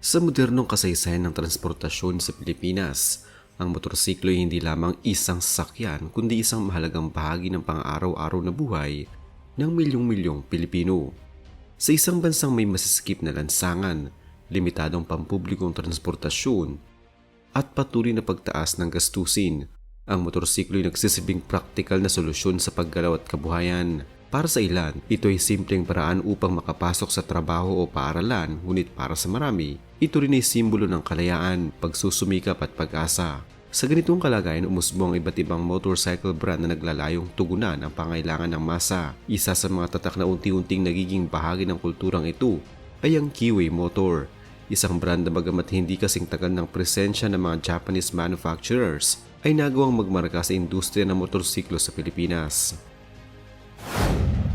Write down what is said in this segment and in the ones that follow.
Sa modernong kasaysayan ng transportasyon sa Pilipinas, ang motorsiklo ay hindi lamang isang sasakyan kundi isang mahalagang bahagi ng pang-araw-araw na buhay ng milyong-milyong Pilipino. Sa isang bansang may masisikip na lansangan, limitadong pampublikong transportasyon at patuloy na pagtaas ng gastusin, ang motorsiklo ay nagsisilbing praktikal na solusyon sa paggalaw at kabuhayan. Para sa ilan, ito ay simpleng paraan upang makapasok sa trabaho o paaralan, ngunit para sa marami, ito rin ay simbolo ng kalayaan, pagsusumikap at pag-asa. Sa ganitong kalagayan, umusbong ang iba't ibang motorcycle brand na naglalayong tugunan ang pangailangan ng masa. Isa sa mga tatak na unti-unting nagiging bahagi ng kulturang ito ay ang Kiwi Motor, isang brand na bagamat hindi kasing tagal ng presensya ng mga Japanese manufacturers, ay nagawang magmarka sa industriya ng motorsiklo sa Pilipinas.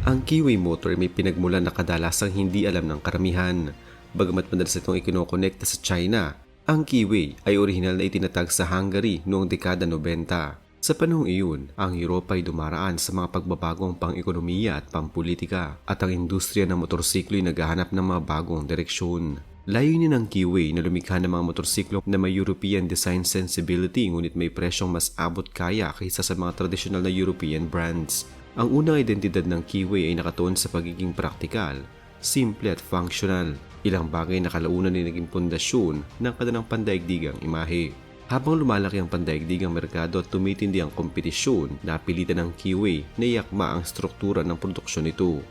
Ang Kiwi Motor ay may pinagmulan na kadalasang hindi alam ng karamihan. Bagamat madalas itong ikinokonekta sa China, ang Kiwi ay orihinal na itinatag sa Hungary noong dekada 90. Sa panahong iyon, ang Europa ay dumaraan sa mga pagbabagong pang-ekonomiya at pampolitika at ang industriya ng motorsiklo ay naghahanap ng mga bagong direksyon. Layunin ng Kiwi na lumikha ng mga motorsiklo na may European design sensibility ngunit may presyong mas abot kaya kaysa sa mga tradisyonal na European brands. Ang unang identidad ng Kiwi ay nakatuon sa pagiging praktikal, simple at functional. Ilang bagay na kalaunan ay naging pundasyon ng kanilang pandaigdigang imahe. Habang lumalaki ang pandaigdigang merkado at tumitindi ang kompetisyon, napilitan ng Kiwi na iakma ang struktura ng produksyon nito.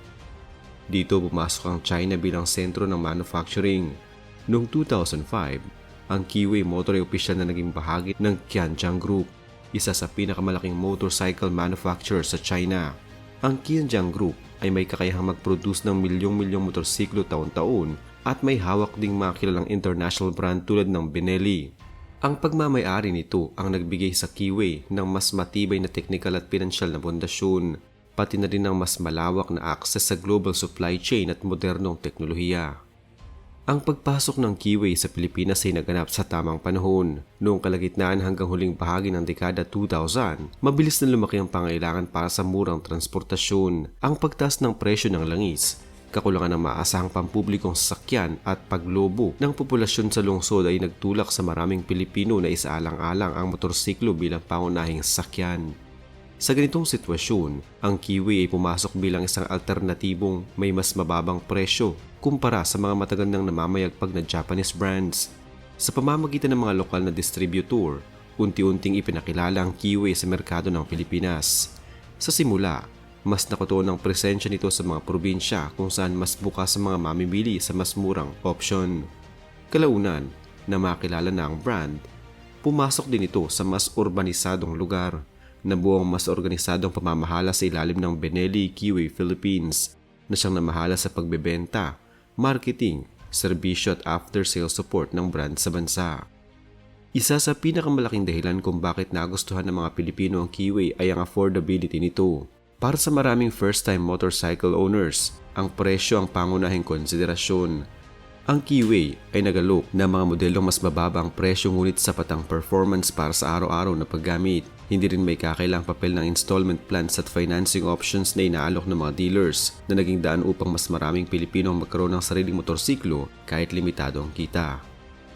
Dito pumasok ang China bilang sentro ng manufacturing. Noong 2005, ang Kiwi Motor ay opisyal na naging bahagi ng Qianjiang Group, isa sa pinakamalaking motorcycle manufacturer sa China. Ang Qianjiang Group ay may kakayahang mag-produce ng milyong-milyong motorsiklo taon-taon at may hawak ding mga kilalang international brand tulad ng Benelli. Ang pagmamay-ari nito ang nagbigay sa Kiwi ng mas matibay na teknikal at pinansyal na pundasyon, pati na rin ng mas malawak na access sa global supply chain at modernong teknolohiya. Ang pagpasok ng Kiwi sa Pilipinas ay naganap sa tamang panahon. Noong kalagitnaan hanggang huling bahagi ng dekada 2000, mabilis na lumaki ang pangailangan para sa murang transportasyon. Ang pagtaas ng presyo ng langis, kakulangan ng maasahang pampublikong sasakyan at paglobo ng populasyon sa lungsod ay nagtulak sa maraming Pilipino na isaalang-alang ang motorsiklo bilang pangunahing sasakyan. Sa ganitong sitwasyon, ang Kiwi ay pumasok bilang isang alternatibong may mas mababang presyo kumpara sa mga matagal nang namamayagpag na Japanese brands. Sa pamamagitan ng mga lokal na distributor, unti-unting ipinakilala ang Kiwi sa merkado ng Pilipinas. Sa simula, mas nakatuon ang presensya nito sa mga probinsya kung saan mas bukas sa mga mamimili sa mas murang option. Kalaunan, na makilala na ang brand, pumasok din ito sa mas urbanisadong lugar. Nabuo ang mas organisadong pamamahala sa ilalim ng Benelli Kiwi Philippines na siyang namahala sa pagbebenta, marketing, serbisyo at after-sale support ng brand sa bansa. Isa sa pinakamalaking dahilan kung bakit nagustuhan ng mga Pilipino ang Kiwi ay ang affordability nito. Para sa maraming first-time motorcycle owners, ang presyo ang pangunahing konsiderasyon. Ang Kiwi ay nagalok ng mga modelong mas mababa ang presyo ngunit sapat ang performance para sa araw-araw na paggamit. Hindi rin may kakailang papel ng installment plans at financing options na inaalok ng mga dealers na naging daan upang mas maraming Pilipino ang magkaroon ng sariling motorsiklo kahit limitado ang kita.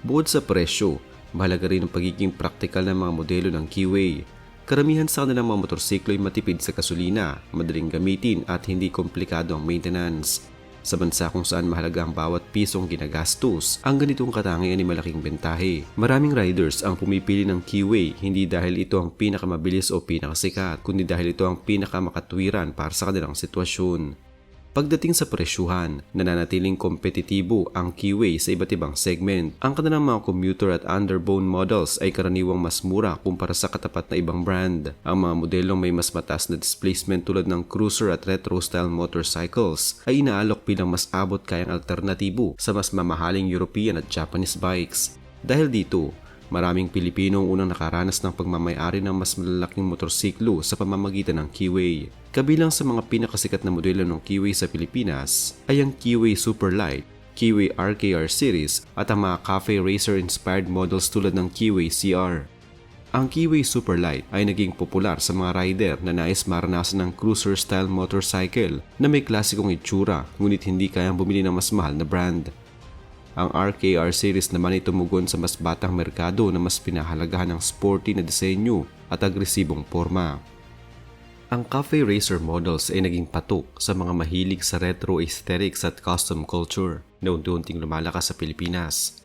Bukod sa presyo, mahalaga rin ang pagiging praktikal ng mga modelo ng Kiwi. Karamihan sa kanilang mga motorsiklo ay matipid sa gasolina, madaling gamitin at hindi komplikado ang maintenance. Sa bansa kung saan mahalaga ang bawat pisong ginagastos, ang ganitong katangian ay malaking bentahe. Maraming riders ang pumipili ng Kiwi hindi dahil ito ang pinakamabilis o pinakasikat, kundi dahil ito ang pinakamakatwiran para sa kanilang sitwasyon. Pagdating sa presyuhan, nananatiling kompetitibo ang Kiwi sa iba't ibang segment. Ang kanilang mga commuter at underbone models ay karaniwang mas mura kumpara sa katapat na ibang brand. Ang mga modelong may mas mataas na displacement tulad ng cruiser at retro-style motorcycles ay inaalok bilang mas abot kayang alternatibo sa mas mamahaling European at Japanese bikes. Dahil dito, maraming Pilipino ang unang nakaranas ng pagmamay-ari ng mas malalaking motorsiklo sa pamamagitan ng Kiwi. Kabilang sa mga pinakasikat na modelo ng Kiwi sa Pilipinas ay ang Kiwi Superlight, Kiwi RKR Series at ang mga cafe racer-inspired models tulad ng Kiwi CR. Ang Kiwi Superlight ay naging popular sa mga rider na nais maranasan ng cruiser-style motorcycle na may klasikong itsura ngunit hindi kayang bumili ng mas mahal na brand. Ang RKR series naman ay tumugon sa mas batang merkado na mas pinahalagahan ng sporty na disenyo at agresibong forma. Ang cafe racer models ay naging patok sa mga mahilig sa retro aesthetics at custom culture na unti-unting lumalakas sa Pilipinas.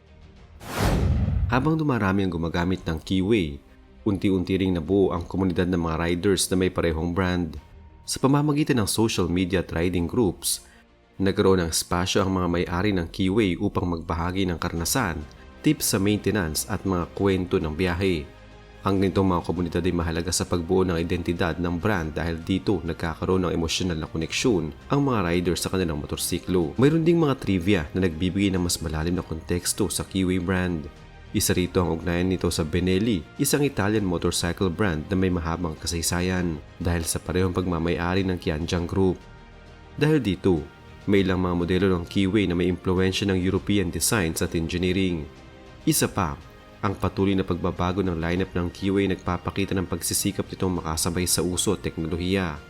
Habang dumarami ang gumagamit ng Keyway, unti-unti ring nabuo ang komunidad ng mga riders na may parehong brand. Sa pamamagitan ng social media at riding groups, nagkaroon ng espasyo ang mga may-ari ng Keyway upang magbahagi ng karanasan, tips sa maintenance at mga kwento ng biyahe. Ang ganitong mga komunidad ay mahalaga sa pagbuo ng identidad ng brand dahil dito nagkakaroon ng emosyonal na koneksyon ang mga riders sa kanilang motorsiklo. Mayroon ding mga trivia na nagbibigay ng mas malalim na konteksto sa Keyway brand. Isa rito ang ugnayan nito sa Benelli, isang Italian motorcycle brand na may mahabang kasaysayan dahil sa parehong pagmamay-ari ng Kianjiang Group. Dahil dito, may ilang mga modelo ng Keyway na may impluwensya ng European designs at engineering. Isa pa, ang patuloy na pagbabago ng lineup ng Keyway nagpapakita ng pagsisikap nitong makasabay sa uso at teknolohiya,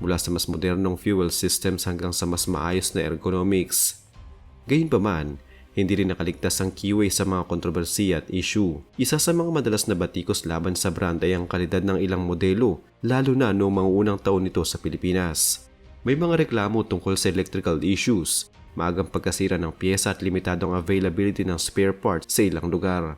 mula sa mas modernong fuel systems hanggang sa mas maayos na ergonomics. Gayunpaman, hindi rin nakaligtas ang Keyway sa mga kontrobersiya at issue. Isa sa mga madalas na batikos laban sa brand ay ang kalidad ng ilang modelo, lalo na noong mga unang taon nito sa Pilipinas. May mga reklamo tungkol sa electrical issues, maagang pagkasira ng pyesa at limitadong availability ng spare parts sa ilang lugar.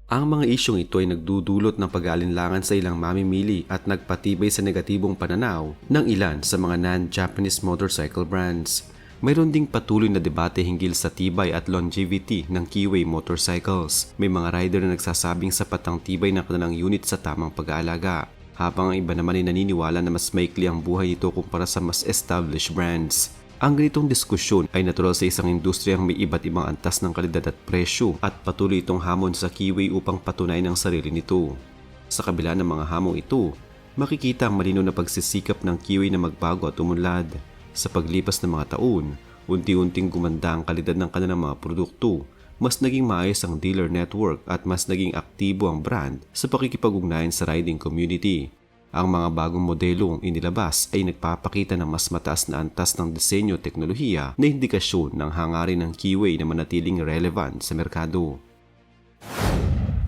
Ang mga isyong ito ay nagdudulot ng pag-aalinlangan sa ilang mamimili at nagpatibay sa negatibong pananaw ng ilan sa mga non-Japanese motorcycle brands. Mayroon ding patuloy na debate hinggil sa tibay at longevity ng Keyway motorcycles. May mga rider na nagsasabing sapat ang tibay ng kanilang unit sa tamang pag-aalaga, habang ang iba naman ay naniniwala na mas maikli ang buhay nito kumpara sa mas established brands. Ang ganitong diskusyon ay natural sa isang industriyang may iba't ibang antas ng kalidad at presyo at patuloy itong hamon sa Keyway upang patunayan ang sarili nito. Sa kabila ng mga hamong ito, makikita ang malinaw na pagsisikap ng Keyway na magbago at umunlad. Sa paglipas ng mga taon, unti-unting gumanda ang kalidad ng kanilang mga produkto, mas naging maayos ang dealer network at mas naging aktibo ang brand sa pakikipag-ugnayan sa riding community. Ang mga bagong modelong inilabas ay nagpapakita ng mas mataas na antas ng disenyo at teknolohiya na indikasyon ng hangarin ng Keyway na manatiling relevant sa merkado.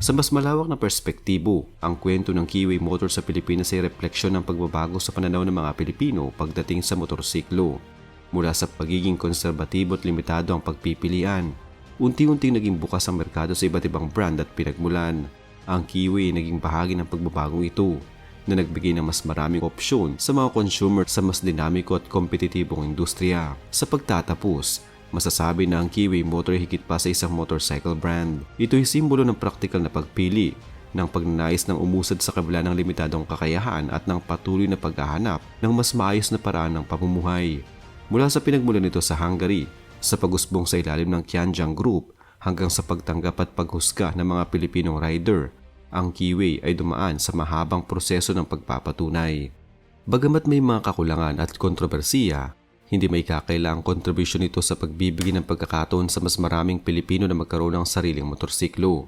Sa mas malawak na perspektibo, ang kwento ng Keyway Motor sa Pilipinas ay refleksyon ng pagbabago sa pananaw ng mga Pilipino pagdating sa motorsiklo. Mula sa pagiging konserbatibo at limitado ang pagpipilian, unti-unting naging bukas ang merkado sa iba't ibang brand at pinagmulan. Ang Keyway ay naging bahagi ng pagbabagong ito na nagbigay ng mas maraming opsyon sa mga consumer sa mas dinamiko at kompetitibong industriya. Sa pagtatapos, masasabi na ang Keyway Motor ay higit pa sa isang motorcycle brand. Ito ay simbolo ng praktikal na pagpili, ng pagnanais ng umusad sa kabila ng limitadong kakayahan at ng patuloy na paghahanap ng mas maayos na paraan ng pamumuhay. Mula sa pinagmulan nito sa Hungary, sa pag-usbong sa ilalim ng Kianjiang Group, hanggang sa pagtanggap at paghusga ng mga Pilipinong rider, ang Keyway ay dumaan sa mahabang proseso ng pagpapatunay. Bagamat may mga kakulangan at kontrobersiya, hindi may kakailangang kontribusyon nito sa pagbibigay ng pagkakataon sa mas maraming Pilipino na magkaroon ng sariling motorsiklo.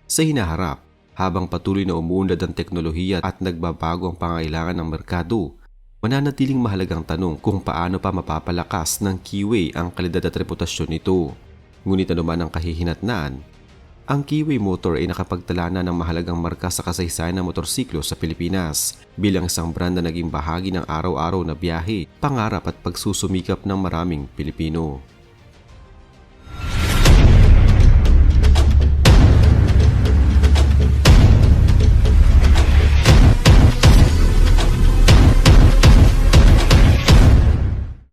Sa hinaharap, habang patuloy na umuunlad ang teknolohiya at nagbabago ang pangailangan ng merkado, mananatiling mahalagang tanong kung paano pa mapapalakas ng Keyway ang kalidad at reputasyon nito. Ngunit anuman ang kahihinatnan, ang Keyway Motor ay nakapagtala na ng mahalagang marka sa kasaysayan ng motorsiklo sa Pilipinas bilang isang brand na naging bahagi ng araw-araw na biyahe, pangarap at pagsusumikap ng maraming Pilipino.